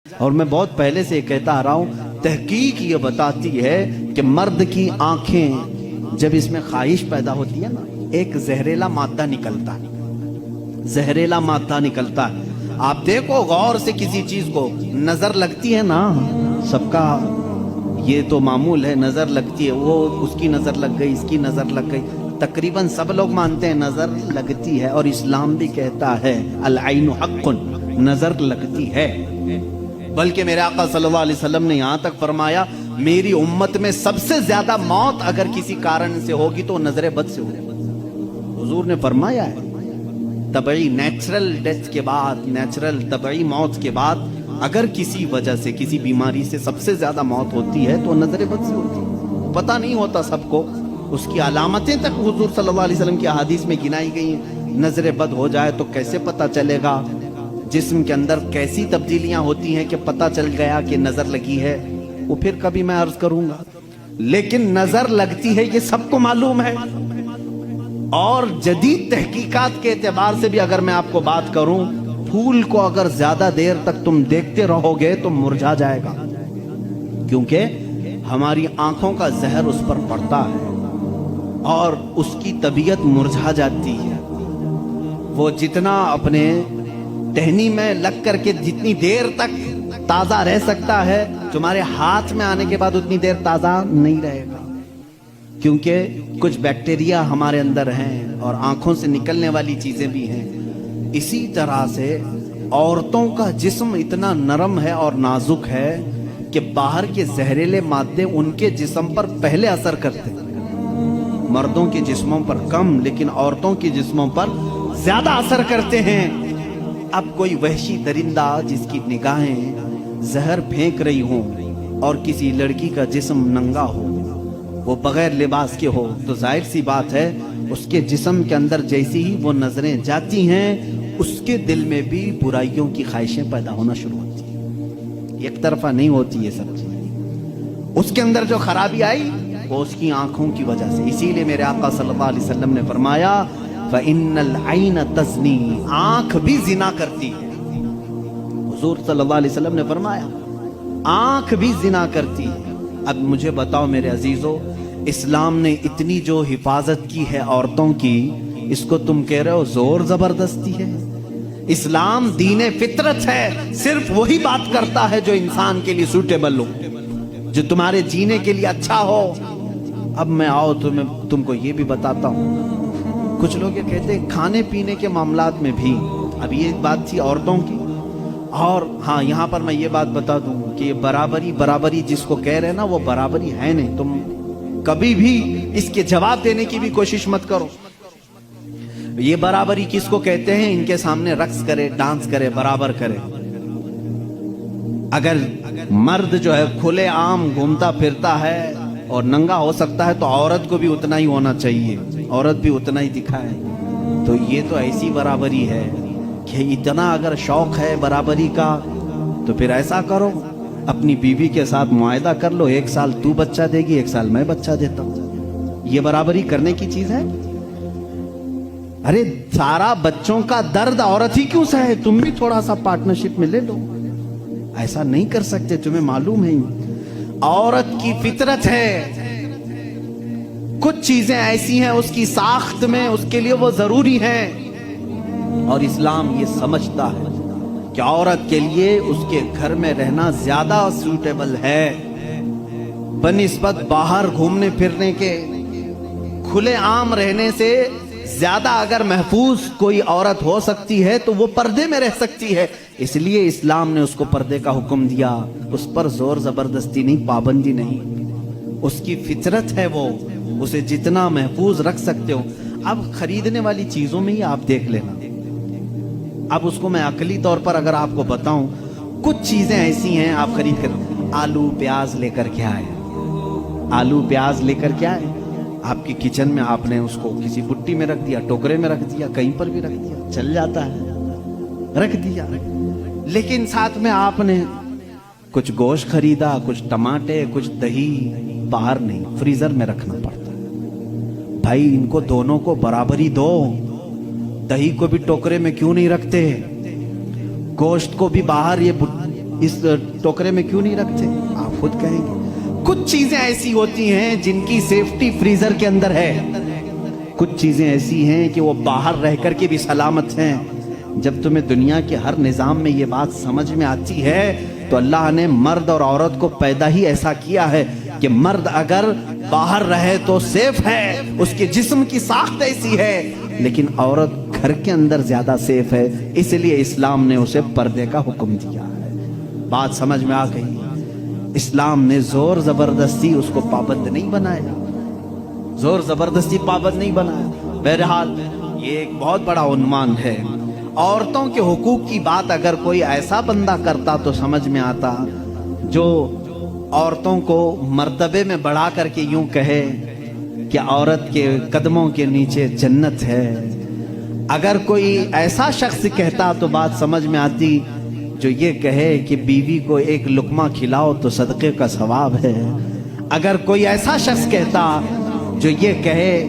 اور میں بہت پہلے سے کہتا آ رہا ہوں، تحقیق یہ بتاتی ہے کہ مرد کی آنکھیں جب اس میں خواہش پیدا ہوتی ہے نا، ایک زہریلا مادہ نکلتا ہے، زہریلا مادہ نکلتا ہے۔ آپ دیکھو غور سے کسی چیز کو، نظر لگتی ہے نا، سب کا یہ تو معمول ہے، نظر لگتی ہے، وہ اس کی نظر لگ گئی، اس کی نظر لگ گئی، تقریباً سب لوگ مانتے ہیں نظر لگتی ہے، اور اسلام بھی کہتا ہے العین حق، نظر لگتی ہے۔ بلکہ میرے آقا صلی اللہ علیہ وسلم نے یہاں تک فرمایا، میری امت میں سب سے زیادہ موت اگر کسی کارن سے ہوگی تو نظر بد سے ہوگی۔ حضور نے فرمایا ہے طبعی نیچرل ڈیتھ کے بعد، نیچرل طبعی موت کے بعد اگر کسی وجہ سے، کسی بیماری سے سب سے زیادہ موت ہوتی ہے تو نظر بد سے ہوتی ہے۔ پتہ نہیں ہوتا سب کو، اس کی علامتیں تک حضور صلی اللہ علیہ وسلم کی احادیث میں گنائی گئی ہیں۔ نظر بد ہو جائے تو کیسے پتہ چلے گا؟ جسم کے اندر کیسی تبدیلیاں ہوتی ہیں کہ پتہ چل گیا کہ نظر لگی ہے، وہ پھر کبھی میں عرض کروں گا۔ لیکن نظر لگتی ہے یہ سب کو معلوم ہے، اور جدید تحقیقات کے اعتبار سے بھی اگر میں آپ کو بات کروں، پھول کو اگر زیادہ دیر تک تم دیکھتے رہو گے تو مرجھا جائے گا، کیونکہ ہماری آنکھوں کا زہر اس پر پڑتا ہے اور اس کی طبیعت مرجھا جاتی ہے۔ وہ جتنا اپنے ٹہنی میں لگ کر کے جتنی دیر تک تازہ رہ سکتا ہے، تمہارے ہاتھ میں آنے کے بعد اتنی دیر تازہ نہیں رہے گا، کیونکہ کچھ بیکٹیریا ہمارے اندر ہیں اور آنکھوں سے نکلنے والی چیزیں بھی ہیں۔ اسی طرح سے عورتوں کا جسم اتنا نرم ہے اور نازک ہے کہ باہر کے زہریلے مادے ان کے جسم پر پہلے اثر کرتے ہیں، مردوں کے جسموں پر کم لیکن عورتوں کے جسموں پر زیادہ اثر کرتے ہیں۔ اب کوئی وحشی درندہ جس کی نگاہیں زہر پھینک رہی ہوں اور کسی لڑکی کا جسم ننگا ہو، وہ بغیر لباس کے ہو، تو ظاہر سی بات ہے اس کے جسم کے اندر جیسی ہی وہ نظریں جاتی ہیں، اس کے دل میں بھی برائیوں کی خواہشیں پیدا ہونا شروع ہوتی ہیں۔ ایک طرفہ نہیں ہوتی یہ سب چیزیں، اس کے اندر جو خرابی آئی وہ اس کی آنکھوں کی وجہ سے۔ اسی لیے میرے آقا صلی اللہ علیہ وسلم نے فرمایا فَإِنَّ الْعَيْنَ تَزْنِي، آنکھ بھی زنا کرتی ہے۔ حضور صلی اللہ علیہ وسلم نے فرمایا آنکھ بھی زنا کرتی ہے۔ اب مجھے بتاؤ میرے عزیزو، اسلام نے اتنی جو حفاظت کی ہے عورتوں کی، اس کو تم کہہ رہے ہو زور زبردستی ہے؟ اسلام دین فطرت ہے، صرف وہی بات کرتا ہے جو انسان کے لیے سوٹیبل ہو، جو تمہارے جینے کے لیے اچھا ہو۔ اب میں آؤ تم کو یہ بھی بتاتا ہوں، کچھ لوگ یہ کہتے ہیں کھانے پینے کے معاملات میں بھی، اب یہ بات تھی عورتوں کی، اور ہاں یہاں پر میں یہ بات بتا دوں کہ یہ برابری جس کو کہہ رہے ہیں نا، وہ برابری ہے نہیں۔ تم کبھی بھی اس کے جواب دینے کی بھی کوشش مت کرو۔ یہ برابری کس کو کہتے ہیں؟ ان کے سامنے رقص کرے، ڈانس کرے، برابر کرے۔ اگر مرد جو ہے کھلے عام گھومتا پھرتا ہے اور ننگا ہو سکتا ہے تو عورت کو بھی اتنا ہی ہونا چاہیے، عورت بھی اتنا ہی دکھائے۔ تو یہ تو ایسی برابری ہے کہ اتنا اگر شوق ہے برابری کا تو پھر ایسا کرو، اپنی بیوی کے ساتھ معاہدہ کر لو، 1 سال تو بچہ دے گی، 1 سال میں بچہ دیتا ہوں۔ یہ برابری کرنے کی چیز ہے؟ ارے سارا بچوں کا درد عورت ہی کیوں سہے؟ تم بھی تھوڑا سا پارٹنرشپ میں لے لو۔ ایسا نہیں کر سکتے، تمہیں معلوم ہے عورت کی فطرت ہے، کچھ چیزیں ایسی ہیں اس کی ساخت میں، اس کے لیے وہ ضروری ہیں، اور اسلام یہ سمجھتا ہے کہ عورت کے لیے اس کے گھر میں رہنا زیادہ سوٹیبل ہے بنسبت باہر گھومنے پھرنے کے۔ کھلے عام رہنے سے زیادہ اگر محفوظ کوئی عورت ہو سکتی ہے تو وہ پردے میں رہ سکتی ہے، اس لیے اسلام نے اس کو پردے کا حکم دیا۔ اس پر زور زبردستی نہیں، پابندی نہیں، اس کی فطرت ہے، وہ اسے جتنا محفوظ رکھ سکتے ہو۔ اب خریدنے والی چیزوں میں ہی آپ دیکھ لینا، اب اس کو میں عقلی طور پر اگر آپ کو بتاؤں، کچھ چیزیں ایسی ہیں آپ خرید کر، آلو پیاز لے کر کے آئے، آلو پیاز لے کر کے آئے، آپ کی کچن میں آپ نے اس کو کسی بٹی میں رکھ دیا، ٹوکرے میں رکھ دیا، کہیں پر بھی رکھ دیا، چل جاتا ہے، رکھ دیا۔ لیکن ساتھ میں آپ نے کچھ گوشت خریدا، کچھ ٹماٹے، کچھ دہی، باہر نہیں، فریزر میں رکھنا پڑتا ہے۔ بھائی ان کو دونوں کو برابری دو، دہی کو بھی ٹوکرے میں کیوں نہیں رکھتے؟ گوشت کو بھی باہر یہ اس ٹوکرے میں کیوں نہیں رکھتے؟ آپ خود کہیں گے کچھ چیزیں ایسی ہوتی ہیں جن کی سیفٹی فریزر کے اندر ہے، کچھ چیزیں ایسی ہیں کہ وہ باہر رہ کر کے بھی سلامت ہیں۔ جب تمہیں دنیا کے ہر نظام میں یہ بات سمجھ میں آتی ہے تو اللہ نے مرد اور عورت کو پیدا ہی ایسا کیا ہے کہ مرد اگر باہر رہے تو سیف ہے، اس کے جسم کی ساخت ایسی ہے، لیکن عورت گھر کے اندر زیادہ سیف ہے، اس لیے اسلام نے اسے پردے کا حکم دیا ہے۔ بات سمجھ میں آ گئی؟ اسلام نے زور زبردستی اس کو پابند نہیں بنایا، زور زبردستی پابند نہیں بنایا۔ بہرحال یہ ایک بہت بڑا عنوان ہے۔ عورتوں کے حقوق کی بات اگر کوئی ایسا بندہ کرتا تو سمجھ میں آتا جو عورتوں کو مرتبے میں بڑھا کر کے یوں کہے کہ عورت کے قدموں کے نیچے جنت ہے۔ اگر کوئی ایسا شخص کہتا تو بات سمجھ میں آتی جو یہ کہے کہ بیوی کو ایک لقمہ کھلاؤ تو صدقے کا ثواب ہے۔ اگر کوئی ایسا شخص کہتا جو یہ کہے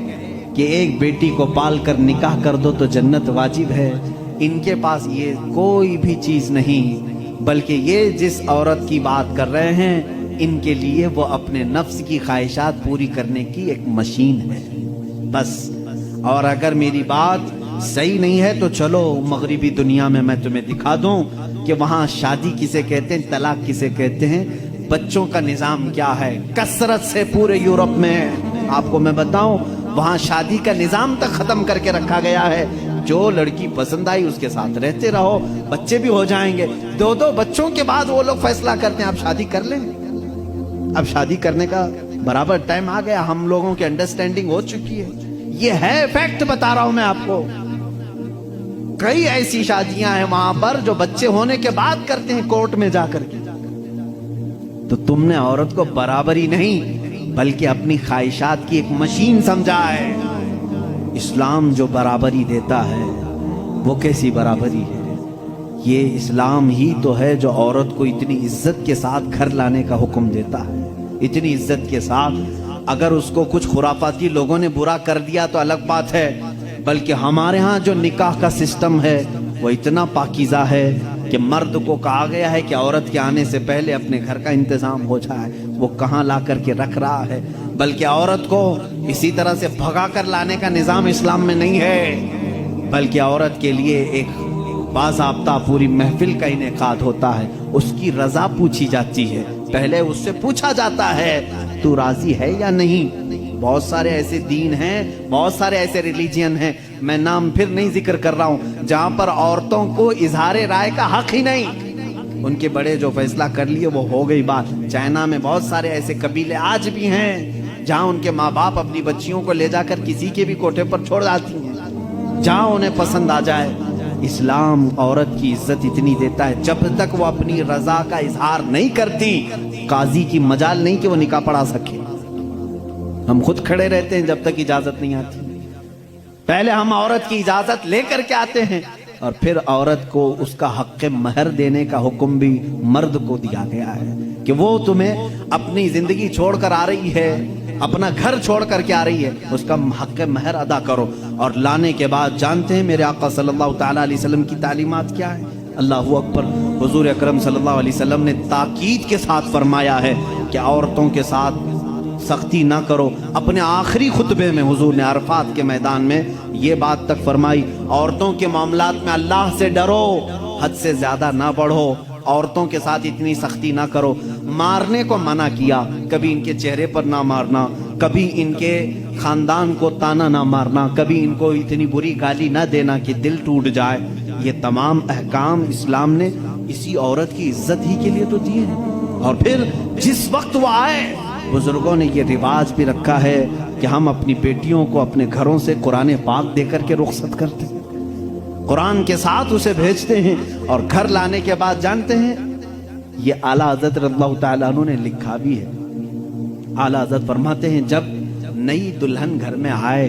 کہ ایک بیٹی کو پال کر نکاح کر دو تو جنت واجب ہے، ان کے پاس یہ کوئی بھی چیز نہیں، بلکہ یہ جس عورت کی بات کر رہے ہیں ان کے لیے وہ اپنے نفس کی خواہشات پوری کرنے کی ایک مشین ہے بس۔ اور اگر میری بات صحیح نہیں ہے تو چلو مغربی دنیا میں تمہیں دکھا دوں کہ وہاں شادی کسے کہتے ہیں، طلاق کسے کہتے ہیں، بچوں کا نظام کیا ہے۔ کثرت سے پورے یورپ میں آپ کو میں بتاؤں وہاں شادی کا نظام تک ختم کر کے رکھا گیا ہے۔ جو لڑکی پسند آئی اس کے ساتھ رہتے رہو، بچے بھی ہو جائیں گے، 2 بچوں کے بعد وہ لوگ فیصلہ کرتے ہیں اب شادی کر لیں۔ اب شادی کرنے کا برابر ٹائم آ گیا، ہم لوگوں کی انڈرسٹینڈنگ ہو چکی ہے، یہ ہے فیکٹ بتا رہا ہوں میں آپ کو۔ کئی ایسی شادیاں ہیں وہاں پر جو بچے ہونے کے بعد کرتے ہیں کورٹ میں جا کر کے۔ تو تم نے عورت کو برابری نہیں بلکہ اپنی خواہشات کی ایک مشین سمجھا ہے۔ اسلام جو برابری دیتا ہے وہ کیسی برابری ہے؟ یہ اسلام ہی تو ہے جو عورت کو اتنی عزت کے ساتھ گھر لانے کا حکم دیتا ہے، اتنی عزت کے ساتھ۔ اگر اس کو کچھ خرافاتی لوگوں نے برا کر دیا تو الگ بات ہے، بلکہ ہمارے ہاں جو نکاح کا سسٹم ہے وہ اتنا پاکیزہ ہے کہ مرد کو کہا گیا ہے کہ عورت کے آنے سے پہلے اپنے گھر کا انتظام ہو جائے، وہ کہاں لا کر کے رکھ رہا ہے۔ بلکہ عورت کو اسی طرح سے بھگا کر لانے کا نظام اسلام میں نہیں ہے، بلکہ عورت کے لیے ایک باضابطہ پوری محفل کا انعقاد ہوتا ہے، اس کی رضا پوچھی جاتی ہے، پہلے اس سے پوچھا جاتا ہے تو راضی ہے یا نہیں۔ بہت سارے ایسے دین ہیں، بہت سارے ایسے ریلیجین ہیں، میں نام پھر نہیں ذکر کر رہا ہوں، جہاں پر عورتوں کو اظہار رائے کا حق ہی نہیں، ان کے بڑے جو فیصلہ کر لیے وہ ہو گئی بات۔ چائنا میں بہت سارے ایسے قبیلے آج بھی ہیں جہاں ان کے ماں باپ اپنی بچیوں کو لے جا کر کسی کے بھی کوٹھے پر چھوڑ جاتی ہیں جہاں انہیں پسند آ جائے۔ اسلام عورت کی عزت اتنی دیتا ہے، جب تک وہ اپنی رضا کا اظہار نہیں کرتی قاضی کی مجال نہیں کہ وہ نکاح پڑھا سکے۔ ہم خود کھڑے رہتے ہیں جب تک اجازت نہیں آتی، پہلے ہم عورت کی اجازت لے کر کے آتے ہیں، اور پھر عورت کو اس کا حق مہر دینے کا حکم بھی مرد کو دیا گیا ہے کہ وہ تمہیں اپنی زندگی چھوڑ کر آ رہی ہے، اپنا گھر چھوڑ کر کے آ رہی ہے، اس کا حق مہر ادا کرو۔ اور لانے کے بعد جانتے ہیں میرے آقا صلی اللہ تعالیٰ علیہ وسلم کی تعلیمات کیا ہے؟ اللہ اکبر۔ حضور اکرم صلی اللہ علیہ وسلم نے تاکید کے ساتھ فرمایا ہے کہ عورتوں کے ساتھ سختی نہ کرو۔ اپنے آخری خطبے میں حضور نے عرفات کے میدان میں یہ بات تک فرمائی، عورتوں کے معاملات میں اللہ سے ڈرو، حد سے زیادہ نہ بڑھو، عورتوں کے ساتھ اتنی سختی نہ کرو۔ مارنے کو منع کیا، کبھی ان کے چہرے پر نہ مارنا، کبھی ان کے خاندان کو تانا نہ مارنا، کبھی ان کو اتنی بری گالی نہ دینا کہ دل ٹوٹ جائے۔ یہ تمام احکام اسلام نے اسی عورت کی عزت ہی کے لیے تو دیے ہیں۔ اور پھر جس وقت وہ آئے، بزرگوں نے یہ رواج بھی رکھا ہے کہ ہم اپنی بیٹیوں کو اپنے گھروں سے قرآن پاک دے کر کے رخصت کرتے ہیں، قرآن کے ساتھ اسے بھیجتے ہیں، اور گھر لانے کے بعد جانتے ہیں یہ اعلیٰ حضرت رضی اللہ تعالیٰ عنہ نے لکھا بھی ہے۔ اعلیٰ حضرت فرماتے ہیں جب نئی دلہن گھر میں آئے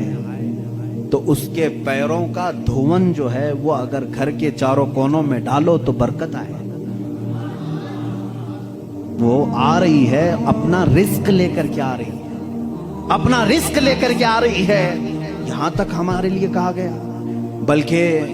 تو اس کے پیروں کا دھون جو ہے وہ اگر گھر کے چاروں کونوں میں ڈالو تو برکت آئے۔ وہ آ رہی ہے اپنا رزق لے کر کے آ رہی ہے، اپنا رزق لے کر کے آ رہی ہے، یہاں تک ہمارے لیے کہا گیا۔ بلکہ